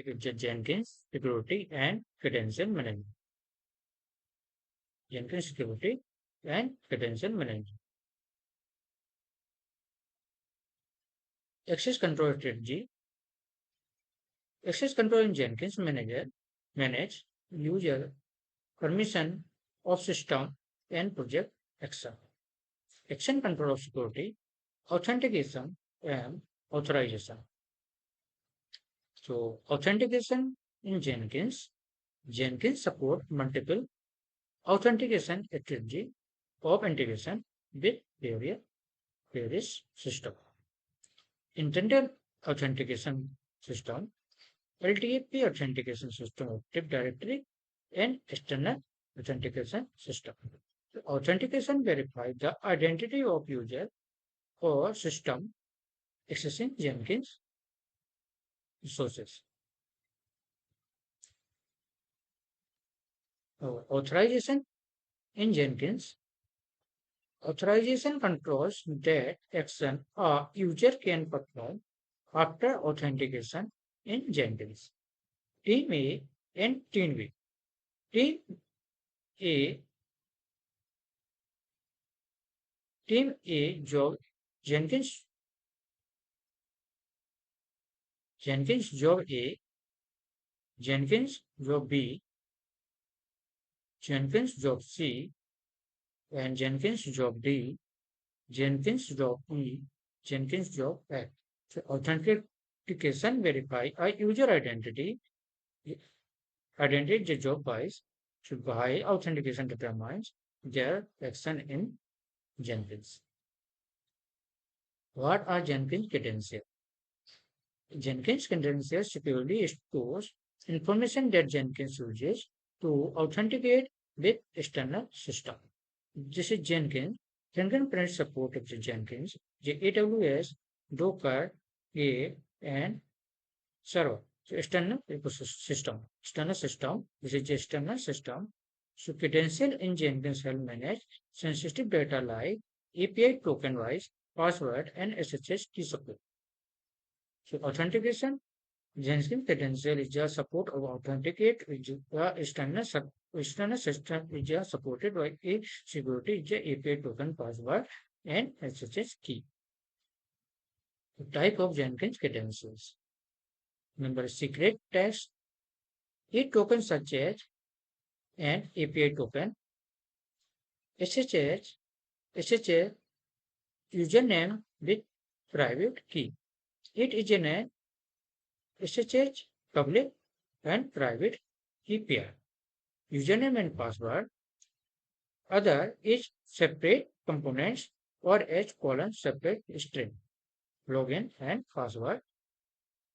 is the Jenkins Security and Credential Management. Jenkins Security and Credential Management. Access Control Strategy. Access control in Jenkins manage user permission of system and project action. Action control of security, authentication, and authorization. So authentication in Jenkins support multiple authentication strategy of integration with various system. Internal authentication system, LTP authentication system, Active Directory, and external authentication system. So authentication verifies the identity of user or system accessing Jenkins resources. Authorization in Jenkins. Authorization controls that action a user can perform after authentication in Jenkins. Team A and Team B. Team A Team A job Jenkins job A, Jenkins job B, Jenkins job C, and Jenkins job D, Jenkins job E, Jenkins job F. So authentication verify a user identity the job wise should by authentication determines their action in Jenkins. What are Jenkins credentials? Jenkins credentials securely stores information that Jenkins uses to authenticate with external system. This is Jenkins. Jenkins provides support of the Jenkins, the AWS, Docker, A, and server. So external ecosystem. External system. This is the external system. So credential in Jenkins help manage sensitive data like API token wise, password, and SSH key support. So authentication. Jenkins credential is just support of authenticate which external system is just supported by a security is a API token password and SSH key. The type of Jenkins credentials. Number secret text, a token such as an API token, SSH username with private key. It is an SSH public and private key pair. Username and password. Other is separate components or H: separate string. Login and password.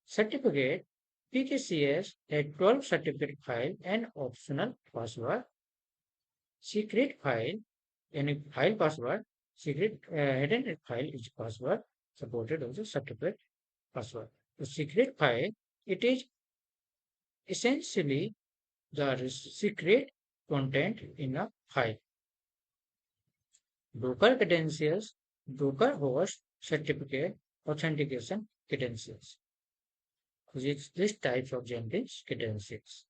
Certificate PKCS a 12 certificate file and optional password. Secret file any file password. Secret hidden file is password supported also certificate password. The secret file it is essentially the secret content in a file. Docker credentials, Docker host certificate authentication credentials. This types of Jenkins credentials.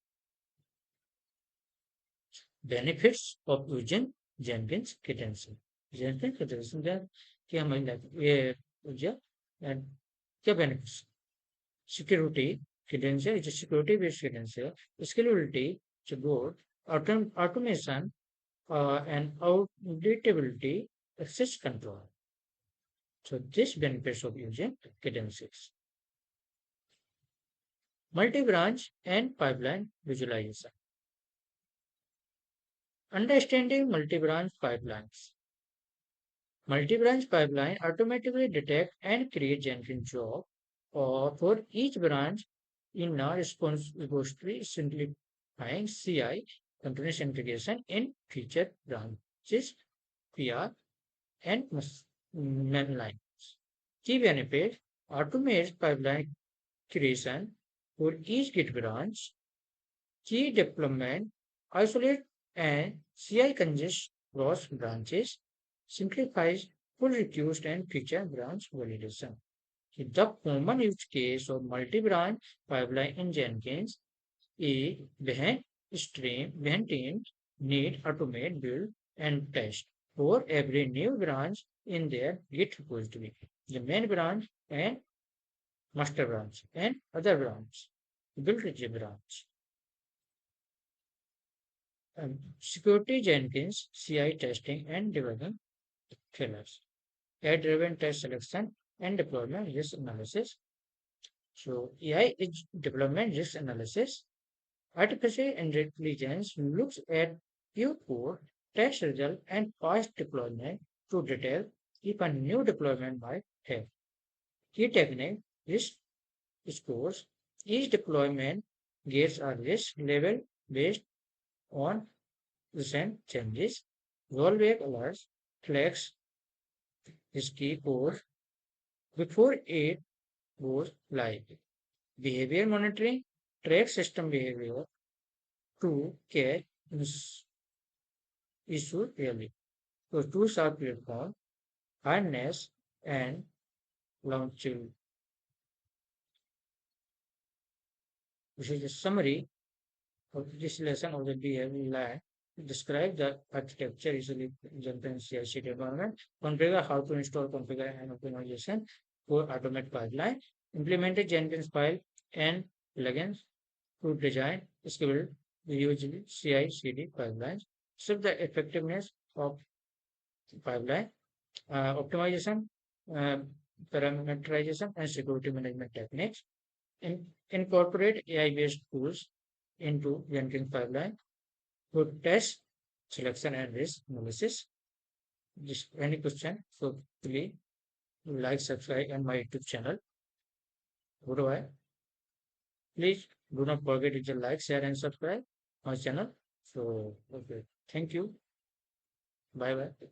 Benefits of using Jenkins credential. Jenkins credential में क्या मतलब ये and क्या benefits? Security credential is a security based credential. Scalability support automation and auditability access control. So this benefits of using credentials. Multi-branch and pipeline visualization. Understanding multi-branch pipelines. Multi-branch pipeline automatically detect and create Jenkins job or for each branch in a response repository, simplifying CI continuous integration in feature branches, PR, and mainlines. Key benefit: automate pipeline creation for each Git branch, key deployment, isolate and CI congest cross branches, simplifies pull request and feature branch validation. The common use case of multi-branch pipeline in Jenkins is when teams need automate, build, and test for every new branch in their Git repository. The main branch and master branch and other branch, build branch. Security Jenkins, CI testing and debugging failures. AI-driven test selection and deployment risk analysis. So AI is deployment risk analysis. Artificial intelligence looks at your code, test result, and past deployment to detect if a new deployment might have. Key technique risk scores. Each deployment gets a risk level based on recent changes. Rollback alerts flags risky code before it goes live. Behavior monitoring tracks system behavior to catch issues early. So tools are platform, harness, and launching. This is a summary of this lesson of the behavior line. Describe the architecture usually Jenkins CI/CD environment. Configure how to install, configure, and optimization for automate pipeline. Implemented Jenkins file and plugins to design scalable reusable CI/CD pipelines. Show the effectiveness of pipeline optimization, uh, parameterization, and security management techniques. Incorporate AI-based tools into Jenkins pipeline for test, selection, and risk analysis. Just any question, so please like, subscribe, and my YouTube channel. Goodbye. Please do not forget to like, share, and subscribe my channel. So, okay. Thank you. Bye bye.